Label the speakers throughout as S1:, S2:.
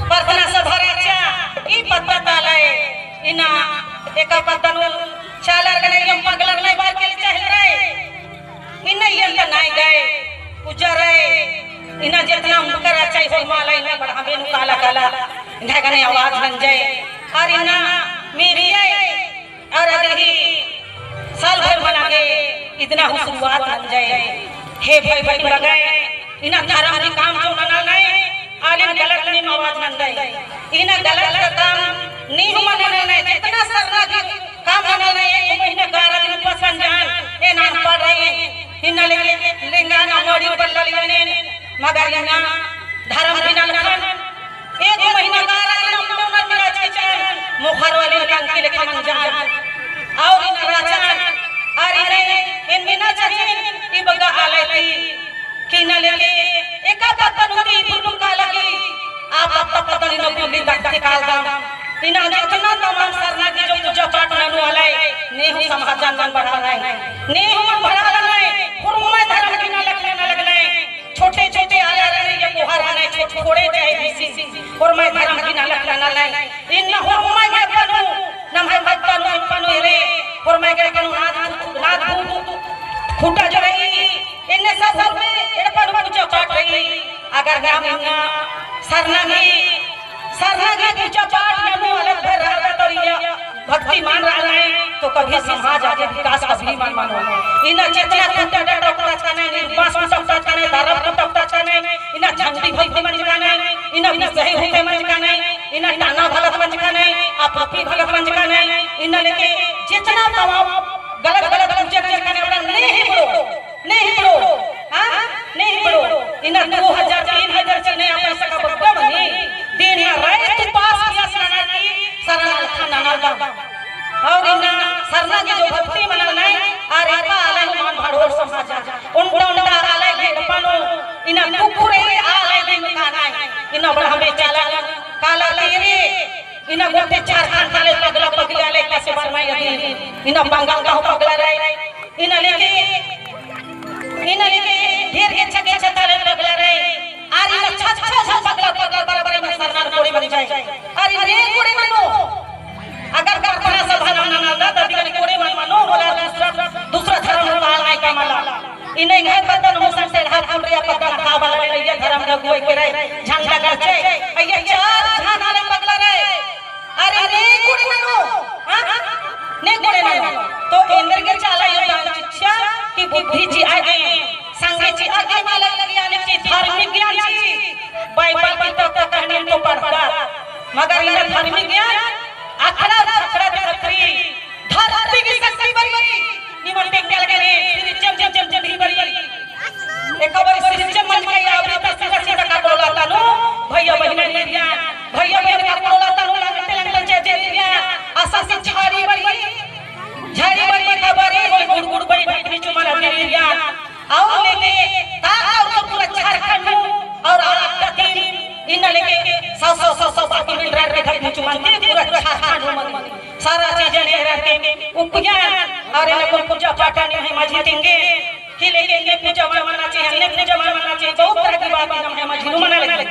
S1: प्रार्थना सभराच्या ई पद्धत आलाय इना एका पद्धतनु चालर गणे यम पगलर नाही बार केली चाहे रे इना यंत नाही गए पुजार रे इना जितना मुकरा चाहे हो माला इना बढ़ा बेनु काला काला इना गने आवाज बन जाए और इना मेरी और अभी साल भर बना के इतना हो शुरुआत बन जाए हे भाई भाई लगाए इना धर्म के काम जो ना नहीं आलिम गलत नहीं आवाज बन जाए इना गलत का काम नहीं हो मना नहीं जितना सरना के काम मना नहीं एक महीने 11 दिन पसंद जान ए ना पड़ रही इना लेंगा ना मोड़ी बल्ला लेने मगर इना धर्म बिना लखन एक महीना 11 दिन हमने ना मेरा चाचा मुखर वाले कांकी लेके मन जान और इन राजन और इन बिना चाहिए ई बगा आले थी कि न लेके एका पत्तन होती पुरनु काला की आप पत्तन इन पुरली तक काल दाम इन जितना तमाम सरना की जो पूजा पाठ ननु आले नेहु समाजन मन बढ़ा रहे नेहु मन बढ़ा रहे पुरमुय धर्म की न लगने छोटे छोटे आया रहे ये मोहर आने छोटे चाहे बीसी और मैं धर्म की न लगने इन न हुरमुय मैं बनू नमः भक्तनु पनु रे और मैं के कनु नाद फूटा जो रही इनने सब में एड़ पर पूजा पाठ रही अगर ग्राम सरना की पूजा पाठ ननु अलग भर रहा तोरिया भक्ति मान रहा है तो कभी समाज आगे विकास कभी मान मानो इन जितना कुत्ता डटा कुत्ता छाने निर्वास में सब छाने धर्म कुत्ता छाने इन झंडी भक्ति मन जाने इन सही होते मन जाने इन टाना भगत मन जाने आप अपनी भगत मन जाने इन लेके जितना तमाम गलत गलत पूजा करने वाला नहीं पढ़ो हां नहीं पढ़ो इन 2000 3000 चने आप पैसा का बग्गा बनी दिन रात पास किया सरना खाना ना और इन सरना की जो भक्ति मना नहीं अरे का आले मान भाड़ोर समाज उनका आले घेरपनो इन कुकुरे आले दिन खाना इन बड़ हमें चला काला तेरे इन गोटे 4 खान काले पगला पगला ले कैसे बनवाई अभी इन बंगाल का पगला रहे इन लेके ढेर के छके छताले पगला रहे और इन छछ पगला पगला बराबर में सरनार कोड़ी बन जाए और रे कोड़ी मनो अगर प्रार्थना सभा ना दादा दिगन कोड़ी मनो बोला दूसरा धर्म वाला नहीं कमला इन्हें है बदन मुसन से हाथ हमरे पता खा वाला ये धर्म का कोई करे झंडा करचे ये 4 झानाले पगला रहे अरे ने कोड़ी मनो हां ने कोड़ी मनो तो इंद्र के चाला यो दान शिक्षा की बुद्धि जी आगे संगे जी आगे वाला ज्ञान की धार्मिक ज्ञान जी बाइबल की तो कहानी तो पढ़ता मगर इन धार्मिक ज्ञान अखड़ा छकड़ा छकरी धरती की शक्ति बड़ी निमन टेक लगे रे श्री जम दी बड़ी एक बार श्री जम मन के आवृत सीधा का बोला तानु भैया बहन ने दिया भैया बहन का बोला तानु लंगटे जे दिया आशा से झाड़ी बड़ी खबरे होई गुड़ बड़ी बड़ी चुमाला दे दिया आओ लेके ताका पूरा झारखंड और आपका टीम इन लेके 100 बाकी मिल रहा है घर चुमान के पूरा झारखंड में सारा चीज ले रहते उपज्ञान और इनको पूजा पाठ नहीं है मजीतेंगे कि लेके पूजा मनाना चाहिए हमने पूजा मनाना चाहिए बहुत तरह की बात है मजीनू मना लगे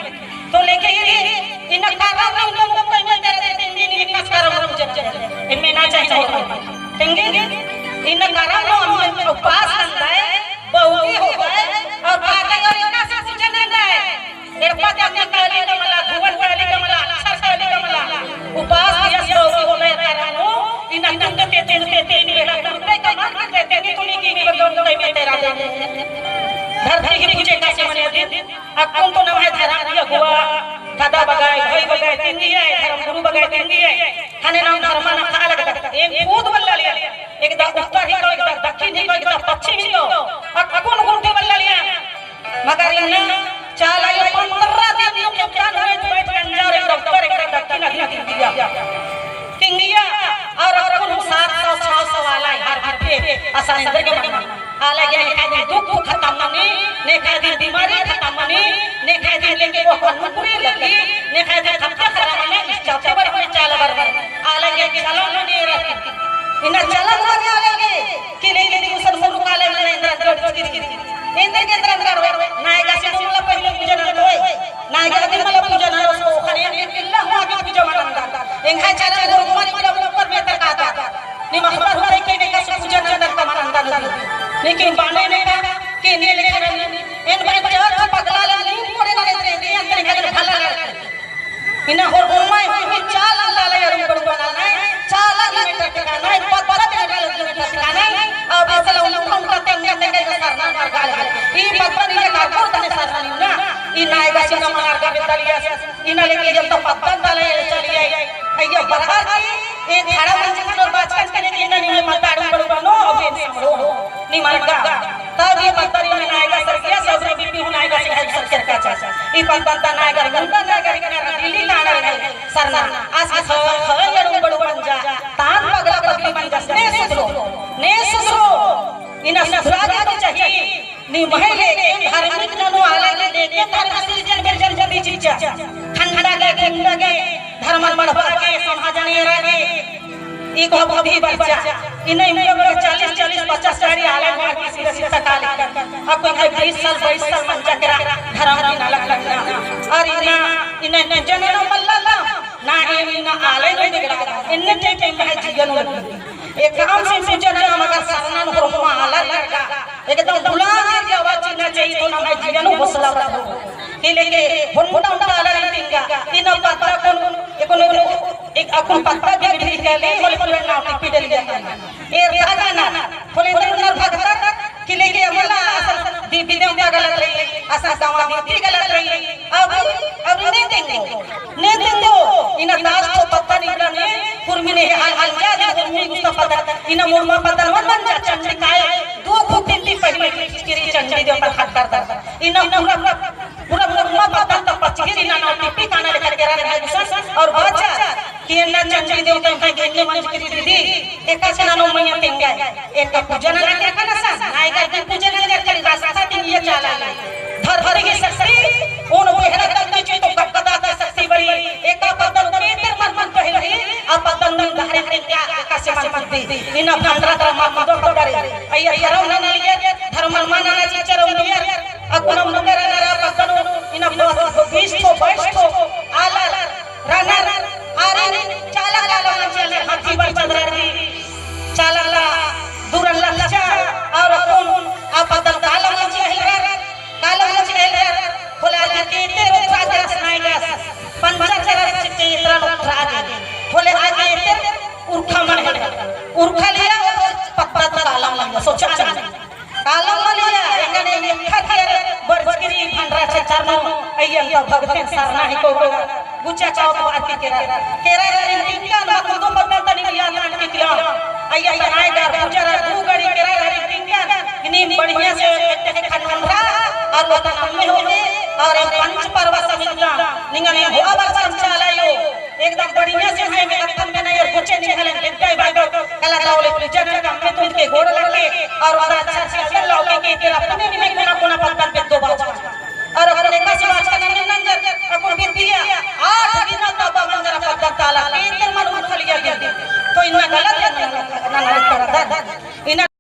S1: तो लेके इन कारा ना उनको कोई मिल रहा है इन विकास करो पूजा इनमें ना चाहिए तेंगे इन कारा नो हम उपवास करता है बहुगी हो गए और बातें और इतना सा पूजा नहीं है एक बात अपने काली कमला भुवन काली कमला अक्षर काली कमला उपवास किया बहुगी हो गए कारानो इन अंदर के तीन बेला करते कमाल करते थे तूने की बदौलत में तेरा धरती की पूजे कैसे मने दिन अकुन तो नव है धरा दिया हुआ दादा बगाए भाई बगाए तिंगी है धर्म गुरु बगाए तिंगी है हने नाम धर्म ना खा लगा एक खुद बल्ला लिया एक दा उत्तर ही को एक दा दक्षिण ही को एक दा पश्चिम ही को अकुन गुंटी बल्ला लिया मगर इन चाला ये 15 दिन के प्लान हुए बैठ अंजार एक डॉक्टर एक दक्षिण ही दिया तिंगिया और अकुन 700 600 वाला हर घर पे आसान इंद्र के मन आला गया है दिन दुख खत्म नहीं ने कह दिन बीमारी खत्म नहीं ने कह दिन लेके वो अनुपुरी लगी ने कह दिन खत्म खराब नहीं चाचे पर कोई चाल बर आला गया कि चलो नहीं रहती इन चलन लगे आला गए कि लेके दिन उसन मुंह काले में इंद्र इंद्र के अंदर नायका से तुमला पहले पूजा ना होय नायका दिन मला पूजा ना सो खरे लेकिन बाने ने का के ने लेकर इन बारे चर्च पगला ले कोड़े ना रे दे अंदर घर भला लड़के इना हो घुमाई हुई चाल लाले यार बड़ बना ना चाल मीटर का ना 12 किलोमीटर का ना अब इसला उन का तेंगे तेंगे सरना मार गाल ई पत्ता नहीं का कोर तने सरना नहीं ना ई नायगा सिंह मार का बेदलिया इना लेके जब तो पत्ता डाले चली आई अయ్యా बराबर ए थाड़ा मंजन और बाचकन के लिए इना नहीं मताड़ू बड़ू बनो अब इन समरो नहीं मारगा तब ये पत्तरी में नायगा सरकिया सबरे बीपी हो नायगा से हेल्प सर का चाचा ई पत्ता नायगा गंगा नायगा के दिल्ली काना रे सरना आज खय यार बड़ू बन जा तान पगला पगली बन जा ने सुसरो इना सुराजा के चाहिए नी महिले के धार्मिक ननु आला ले देखे तार असली जन जल्दी चीचा ठंडा के ठंडा के धर्मन बढ़वा के समाजन रागे ई को बुद्धि बच्चा इने में 40 50 सारी आले में किसी रसी तकाली अब कोई 20 साल 22 साल मन चकरा धर्म की ना लगना और इने जननो मल्ला ना इना आले में बिगड़ा इने के में जीवन एक काम से जननो मगर सरना हो आला लड़का एकदम भुला के आवाज ना चाहिए तो ना जीवन हौसला बढ़ो के लेके हुंडा आला रिंगा इन पत्ता कोन एक अकुन पत्ता भी के ले बोले बोले ना टिपी डल गया ए राजा ना बोले अंदर भगता के लेके अमला असल दीदी ने क्या गलत रही असा गांव दीदी गलत रही अब नहीं देंगे इन दास तो पत्ता निकलने कुर्मी ने हाल जा दे कुर्मी गुस्सा पत्ता इन मुर्मा पत्ता वन जा चंडी काय दो खूटी ली पहले किरी चंडी दे पर हाथ करता इन पूरा मुर्मा पत्ता तो पचगिरी ना टिपी काना लेकर के रहा है और बच्चा कि ना चंडी देव के गेने मंज करी दीदी एका से नानो मैया तेंगा एक पूजा ना के kana सा नायका के पूजा ना करी रास्ता दिन ये चला धर धर की शक्ति उन बेहरा तक के तो कटकदा का शक्ति बड़ी एका पतन के तेर मन पहले आ पतन में धारे तेंगा एका से मन दी इन भंडरा धर्म मदो पकड़े अय्या धर्म ना लिए धर्म माना ना चिचरम लिए अकुन नगर ना पतन इन 20 तो 22 तो आला राना अरे चाला चले हाथी पर चंद्रगी चाला दूरन लच्चा और कौन आप बदल काला चले खोला के तेरे राजा सुनाएगा पंचचर चित्रण राजा खोले आगे तेरे उर्खा मन है उर्खा लिया पत्ता काला मन सोचा काला मन लिया एंगने लिखा तेरे बरजगिरी भंडरा चरनो अय्या भगतन सरना ही को गुचा चाव बात केरा रे टिंका ना कुदो पत्ता तनी लिया ना टिकला अय्या नायगा गुजरा दू गड़ी केरा रे टिंका इनी बढ़िया से एक खंडरा और वतन में होते और पंच पर्व समितना निंगने हुआ वर्षम चलायो एकदम बढ़िया से है में अखन में नहीं और गुचे निकले बिगड़ाई बागो कला रावले पूजन का में तो इनके गोड़ लगे और वाला अच्छा से असल लौके के तेरा अपने भी नहीं कोना पत्ता पे दो बात और अपने का से बात करने नंजर अपन भी दिया 8 दिन तब मंजरा पत्ता ताला इधर मन उठलिया गया तो इनमें गलत है ना करता इन